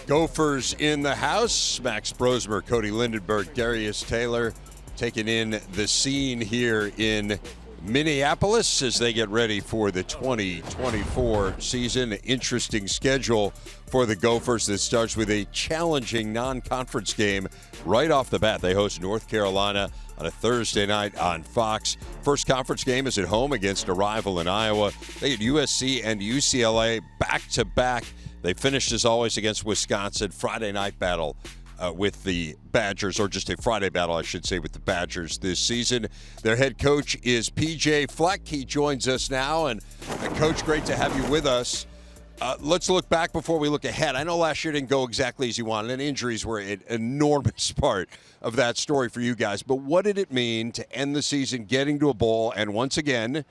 Gophers in the house. Max Brosmer, Cody Lindenberg, Darius Taylor taking in the scene here in Minneapolis as they get ready for the 2024 season. Interesting schedule for the Gophers that starts with a challenging non-conference game right off the bat. They host North Carolina on a Thursday night on Fox. First conference game is at home against a rival in Iowa. They get USC and UCLA back-to-back. They finished, as always, against Wisconsin. Friday night battle with the Badgers, or just a Friday battle, I should say, with the Badgers this season. Their head coach is P.J. Fleck. He joins us now. And Coach, great to have you with us. Let's look back before we look ahead. I know last year didn't go exactly as you wanted, and injuries were an enormous part of that story for you guys. But what did it mean to end the season getting to a bowl and, once again,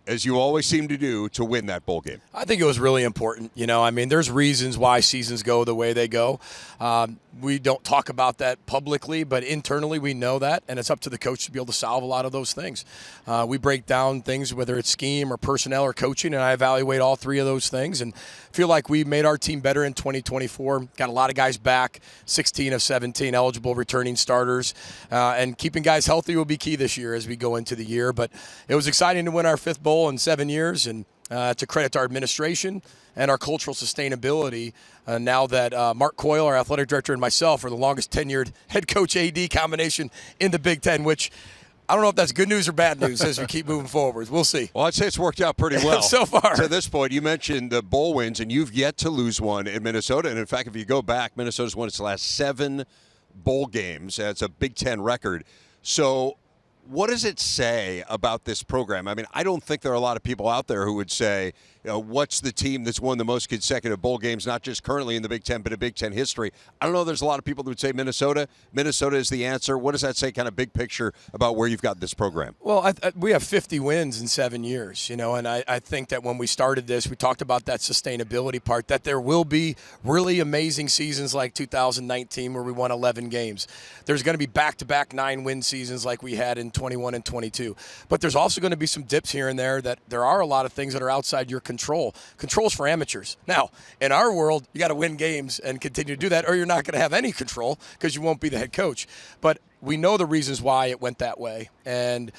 as you always seem to do, to win that bowl game? I think it was really important. There's reasons why seasons go the way they go. We don't talk about that publicly, but internally we know that, and it's up to the coach to be able to solve a lot of those things. We break down things, whether it's scheme or personnel or coaching, and I evaluate all three of those things and feel like we made our team better in 2024. Got a lot of guys back, 16 of 17 eligible returning starters, and keeping guys healthy will be key this year as we go into the year. But it was exciting to win our fifth bowl in 7 years, and to credit to our administration and our cultural sustainability, now that Mark Coyle, our athletic director, and myself are the longest tenured head coach AD combination in the Big Ten, which I don't know if that's good news or bad news as we keep moving forward. We'll see. Well, I'd say it's worked out pretty well so far. To this point, you mentioned the bowl wins, and you've yet to lose one in Minnesota. And, in fact, if you go back, Minnesota's won its last 7 bowl games. That's a Big Ten record. So what does it say about this program? I mean, I don't think there are a lot of people out there who would say, what's the team that's won the most consecutive bowl games, not just currently in the Big Ten, but in Big Ten history. I don't know. There's a lot of people that would say Minnesota. Minnesota is the answer. What does that say, kind of big picture, about where you've got this program? Well, we have 50 wins in 7 years, and I think that when we started this, we talked about that sustainability part, that there will be really amazing seasons like 2019 where we won 11 games. There's going to be back-to-back 9-win seasons like we had in 21 and 22. But there's also going to be some dips here and there, that there are a lot of things that are outside your control. Control's for amateurs. Now, in our world, you got to win games and continue to do that, or you're not going to have any control because you won't be the head coach. But we know the reasons why it went that way, and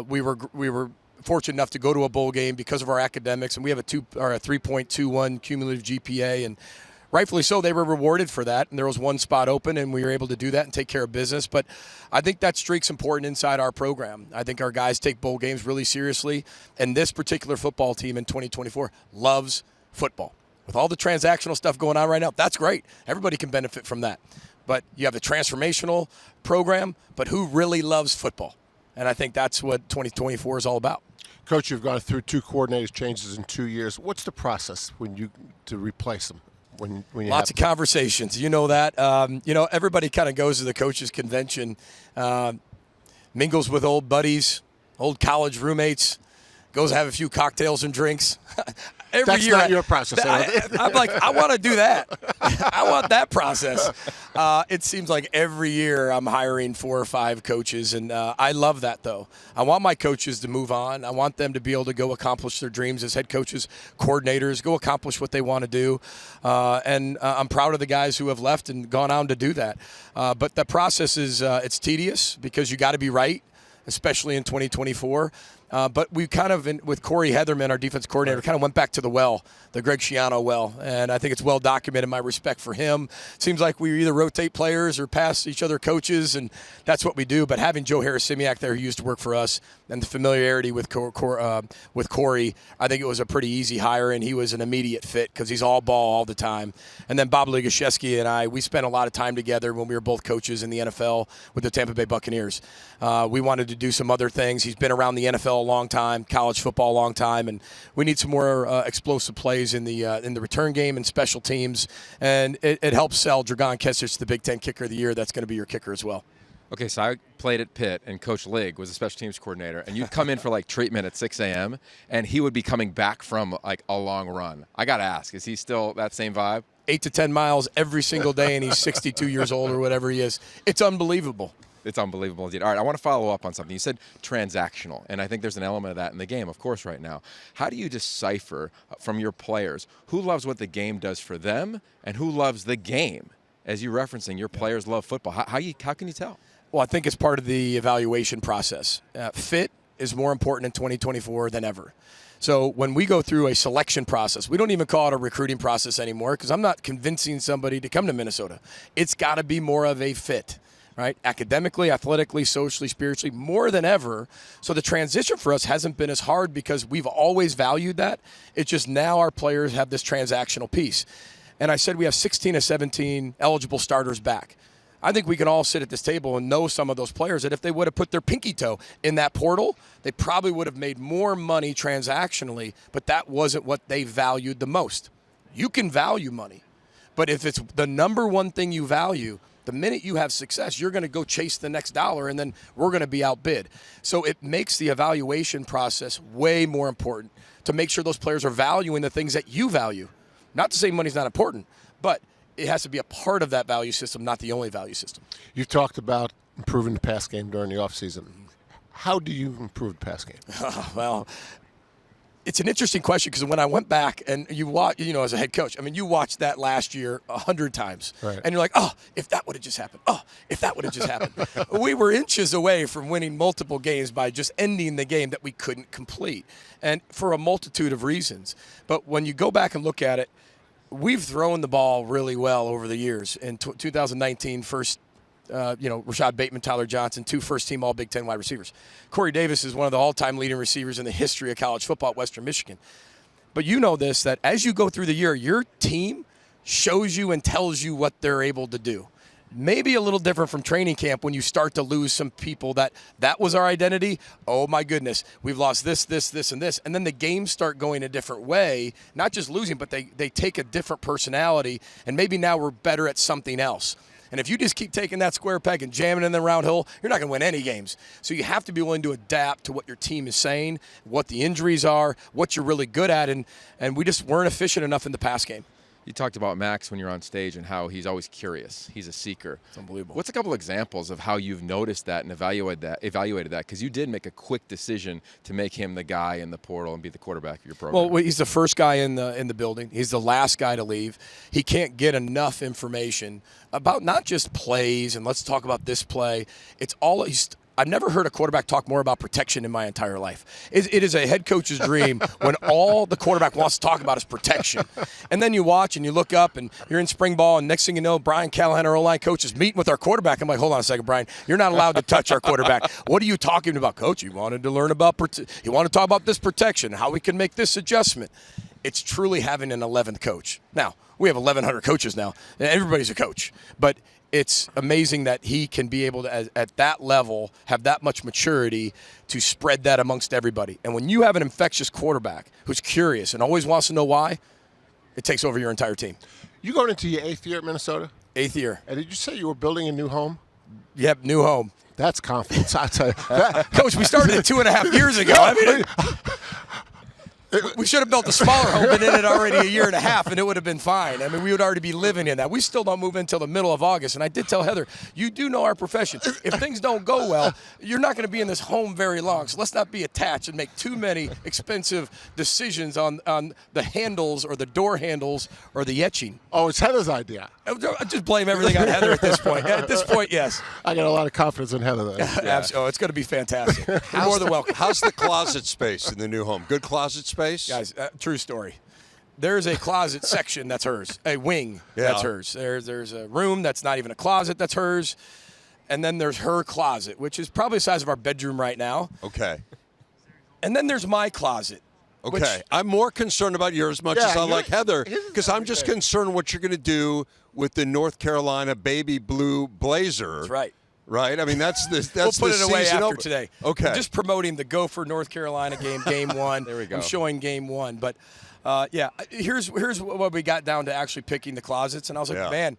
we were fortunate enough to go to a bowl game because of our academics, and we have a 3.21 cumulative GPA, and rightfully so, they were rewarded for that, and there was one spot open, and we were able to do that and take care of business. But I think that streak's important inside our program. I think our guys take bowl games really seriously, and this particular football team in 2024 loves football. With all the transactional stuff going on right now, that's great. Everybody can benefit from that. But you have a transformational program, but who really loves football? And I think that's what 2024 is all about. Coach, you've gone through 2 coordinator changes in 2 years. What's the process to replace them? When Lots of conversations. You know that. Everybody kind of goes to the coaches' convention, mingles with old buddies, old college roommates, goes have a few cocktails and drinks. That's year, not your process. I'm like, I want to do that. I want that process. It seems like every year I'm hiring 4 or 5 coaches, and I love that, though. I want my coaches to move on. I want them to be able to go accomplish their dreams as head coaches, coordinators, go accomplish what they want to do. And I'm proud of the guys who have left and gone on to do that. But the process is it's tedious because you got to be right, especially in 2024. But we kind of, with Corey Heatherman, our defense coordinator, kind of went back to the Greg Schiano well. And I think it's well documented, my respect for him. Seems like we either rotate players or pass each other coaches, and that's what we do. But having Joe Harris-Simiak there, who used to work for us, and the familiarity with Corey, I think it was a pretty easy hire, and he was an immediate fit because he's all ball all the time. And then Bob Ligashevsky and I, we spent a lot of time together when we were both coaches in the NFL with the Tampa Bay Buccaneers. We wanted to do some other things. He's been around the NFL a long time, college football a long time, and we need some more explosive plays in the return game and special teams. And it helps sell Dragan Kesich, the Big Ten Kicker of the Year. That's going to be your kicker as well. Okay, so I played at Pitt, and Coach Ligg was a special teams coordinator, and you'd come in for treatment at 6 a.m., and he would be coming back from a long run. I got to ask, is he still that same vibe? 8 to 10 miles every single day, and he's 62 years old or whatever he is. It's unbelievable. It's unbelievable indeed. All right, I want to follow up on something. You said transactional, and I think there's an element of that in the game, of course, right now. How do you decipher from your players who loves what the game does for them and who loves the game? As you're referencing, your players love football. How can you tell? Well, I think it's part of the evaluation process. Fit is more important in 2024 than ever. So when we go through a selection process, we don't even call it a recruiting process anymore because I'm not convincing somebody to come to Minnesota. It's got to be more of a fit. Right? Academically, athletically, socially, spiritually, more than ever. So the transition for us hasn't been as hard because we've always valued that. It's just now our players have this transactional piece. And I said we have 16 of 17 eligible starters back. I think we can all sit at this table and know some of those players that if they would have put their pinky toe in that portal, they probably would have made more money transactionally, but that wasn't what they valued the most. You can value money, but if it's the number one thing you value, the minute you have success, you're going to go chase the next dollar, and then we're going to be outbid. So it makes the evaluation process way more important to make sure those players are valuing the things that you value. Not to say money's not important, but it has to be a part of that value system, not the only value system. You've talked about improving the pass game during the offseason. How do you improve the pass game? Well, it's an interesting question because when I went back and you watch, as a head coach, I mean, you watched that last year 100 times. Right. And you're like, oh, if that would have just happened. Oh, if that would have just happened. We were inches away from winning multiple games by just ending the game that we couldn't complete. And for a multitude of reasons. But when you go back and look at it, we've thrown the ball really well over the years. In 2019, first Rashad Bateman, Tyler Johnson, 2 first-team All-Big Ten wide receivers. Corey Davis is one of the all-time leading receivers in the history of college football at Western Michigan. But you know this, that as you go through the year, your team shows you and tells you what they're able to do. Maybe a little different from training camp when you start to lose some people that was our identity. Oh, my goodness, we've lost this, and this. And then the games start going a different way, not just losing, but they take a different personality, and maybe now we're better at something else. And if you just keep taking that square peg and jamming in the round hole, you're not going to win any games. So you have to be willing to adapt to what your team is saying, what the injuries are, what you're really good at, and we just weren't efficient enough in the pass game. You talked about Max when you're on stage and how he's always curious. He's a seeker. It's unbelievable. What's a couple examples of how you've noticed that and evaluated that? Because you did make a quick decision to make him the guy in the portal and be the quarterback of your program. Well, he's the first guy in the building. He's the last guy to leave. He can't get enough information about not just plays and let's talk about this play. It's all I've never heard a quarterback talk more about protection in my entire life. It is a head coach's dream when all the quarterback wants to talk about is protection. And then you watch and you look up and you're in spring ball, and next thing you know, Brian Callahan, our O-line coach, is meeting with our quarterback. I'm like, hold on a second, Brian. You're not allowed to touch our quarterback. What are you talking about, Coach? You wanted to learn about you want to talk about this protection, how we can make this adjustment. It's truly having an 11th coach. Now, we have 1,100 coaches now. Everybody's a coach. But it's amazing that he can be able to, at that level, have that much maturity to spread that amongst everybody. And when you have an infectious quarterback who's curious and always wants to know why, it takes over your entire team. You going into your 8th year at Minnesota? 8th year. And did you say you were building a new home? Yep, new home. That's confidence, I tell you. Coach, we started it 2.5 years ago. I mean, we should have built a smaller home, been in it already a year and a half, and it would have been fine. I mean, we would already be living in that. We still don't move in until the middle of August. And I did tell Heather, you do know our profession. If things don't go well, you're not going to be in this home very long. So let's not be attached and make too many expensive decisions on the handles or the door handles or the etching. Oh, it's Heather's idea. I just blame everything on Heather at this point. At this point, yes. I got a lot of confidence in Heather, though. Yeah. Oh, it's going to be fantastic. You're more than welcome. How's the closet space in the new home? Good closet space? Guys, true story. There's a closet section that's hers, a wing that's hers. There's a room that's not even a closet that's hers, and then there's her closet, which is probably the size of our bedroom right now. Okay. And then there's my closet. Okay. I'm more concerned about yours much as I like Heather, because I'm just concerned what you're going to do with the North Carolina baby blue blazer. That's right. Right? I mean, that's the we'll put it away after open. today. Okay. I'm just promoting the Gopher North Carolina game 1. There we go. I'm showing game 1. But, here's what we got down to actually picking the closets. And I was like, man,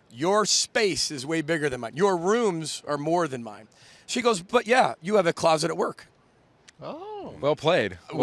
your space is way bigger than mine. Your rooms are more than mine. She goes, but, you have a closet at work. Oh. Well played. I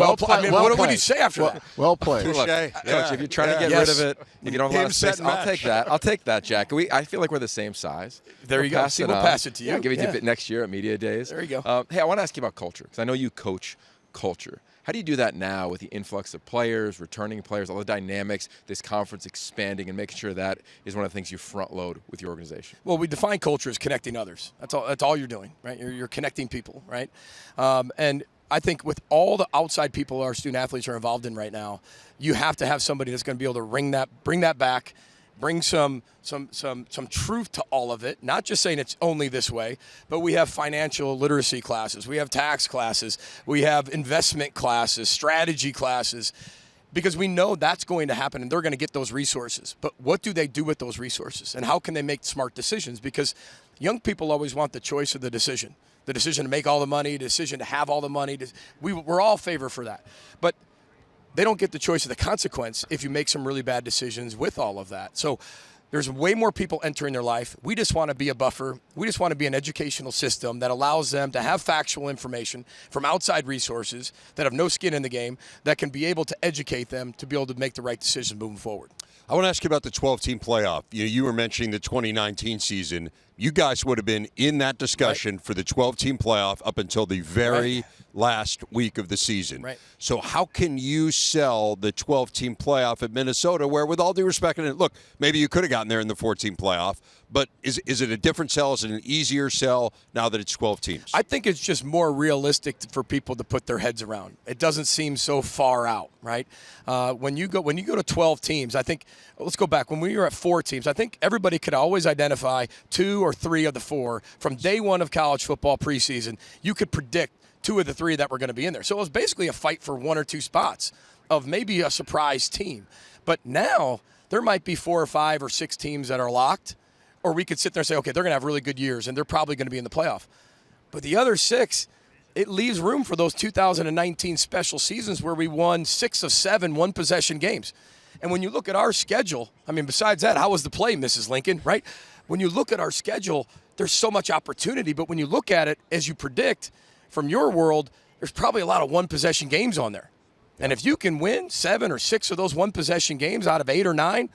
mean, what would you say after that? Well played. Touche. Look, Yeah. Coach, if you're trying to get Yes. rid of it, if you don't have a lot Game, of set, space, I'll match. take that. I'll take that, Jack. I feel like we're the same size. There you go. See, we'll on. pass it to you. Yeah, give it Yeah. to you next year at Media Days. There you go. Hey, I want to ask you about culture because I know you coach culture. How do you do that now with the influx of players, returning players, all the dynamics, this conference expanding, and making sure that is one of the things you front load with your organization? Well, we define culture as connecting others. That's all you're doing, right? You're connecting people, right? And I think with all the outside people our student athletes are involved in right now, you have to have somebody that's going to be able to bring that back, bring some truth to all of it, not just saying it's only this way, but we have financial literacy classes, we have tax classes, we have investment classes, strategy classes, because we know that's going to happen and they're going to get those resources. But what do they do with those resources and how can they make smart decisions? Because young people always want the choice of the decision to make all the money, the decision to have all the money. We're all favor for that. But they don't get the choice of the consequence if you make some really bad decisions with all of that. So there's way more people entering their life. We just want to be a buffer. We just want to be an educational system that allows them to have factual information from outside resources that have no skin in the game, that can be able to educate them to be able to make the right decisions moving forward. I want to ask you about the 12-team playoff. You were mentioning the 2019 season. You guys would have been in that discussion for the 12-team playoff up until the very last week of the season. Right. So how can you sell the 12-team playoff at Minnesota where, with all due respect, and look, maybe you could have gotten there in the 14 playoff, but is it a different sell? Is it an easier sell now that it's 12 teams? I think it's just more realistic for people to put their heads around. It doesn't seem so far out, right? When you go to 12 teams, I think, let's go back. When we were at 4 teams, I think everybody could always identify 2 or 3 of the 4 from day one of college football preseason. You could predict 2 of the 3 that were going to be in there. So it was basically a fight for 1 or 2 spots of maybe a surprise team. But now there might be 4 or 5 or 6 teams that are locked, or we could sit there and say, okay, they're going to have really good years and they're probably going to be in the playoff. But the other 6, it leaves room for those 2019 special seasons where we won 6 of 7 one-possession games. And when you look at our schedule, I mean, besides that, how was the play, Mrs. Lincoln, right? When you look at our schedule, there's so much opportunity. But when you look at it, as you predict from your world, there's probably a lot of one-possession games on there. And if you can win 7 or 6 of those one-possession games out of 8 or 9,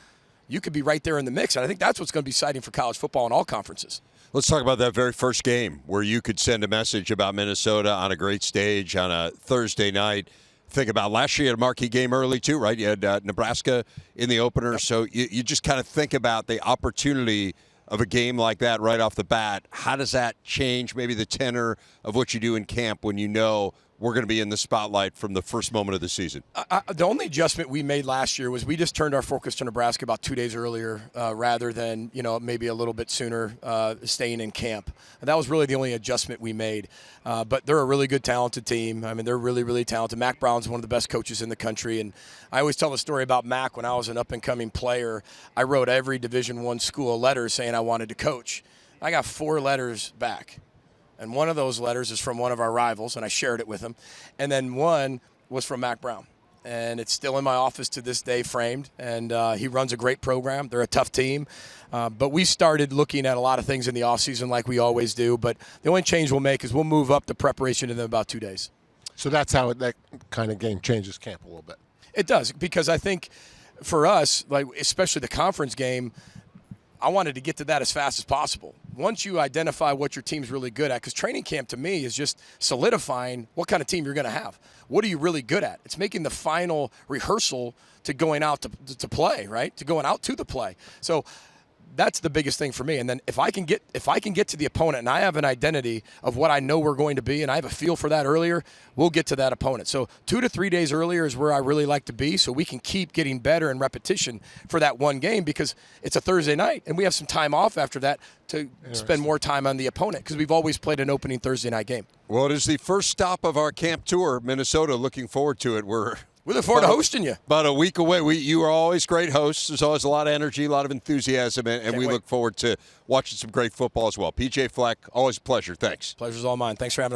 you could be right there in the mix. And I think that's what's going to be exciting for college football in all conferences. Let's talk about that very first game where you could send a message about Minnesota on a great stage on a Thursday night. Think about last year, you had a marquee game early too, right? You had Nebraska in the opener. Yep. So you just kind of think about the opportunity of a game like that right off the bat. How does that change maybe the tenor of what you do in camp when you know we're going to be in the spotlight from the first moment of the season? The only adjustment we made last year was we just turned our focus to Nebraska about 2 days earlier rather than, maybe a little bit sooner staying in camp. And that was really the only adjustment we made. But they're a really good, talented team. I mean, they're really, really talented. Mac Brown's one of the best coaches in the country. And I always tell the story about Mac. When I was an up-and-coming player, I wrote every Division I school a letter saying I wanted to coach. I got 4 letters back. And one of those letters is from one of our rivals, and I shared it with him. And then one was from Mac Brown. And it's still in my office to this day, framed. And he runs a great program. They're a tough team. But we started looking at a lot of things in the offseason like we always do. But the only change we'll make is we'll move up the preparation in about 2 days. So that's how that kind of game changes camp a little bit. It does, because I think for us, like especially the conference game, I wanted to get to that as fast as possible. Once you identify what your team's really good at, because training camp to me is just solidifying what kind of team you're going to have. What are you really good at? It's making the final rehearsal to going out to play, right? To going out to the play. So that's the biggest thing for me. And then if I can get to the opponent and I have an identity of what I know we're going to be and I have a feel for that earlier, we'll get to that opponent. So 2 to 3 days earlier is where I really like to be so we can keep getting better in repetition for that one game, because it's a Thursday night and we have some time off after that to spend more time on the opponent, because we've always played an opening Thursday night game. Well, it is the first stop of our camp tour, Minnesota. Looking forward to it. We look forward to hosting you. About a week away. You are always great hosts. There's always a lot of energy, a lot of enthusiasm, and we look forward to watching some great football as well. P.J. Fleck, always a pleasure. Thanks. Pleasure's all mine. Thanks for having us.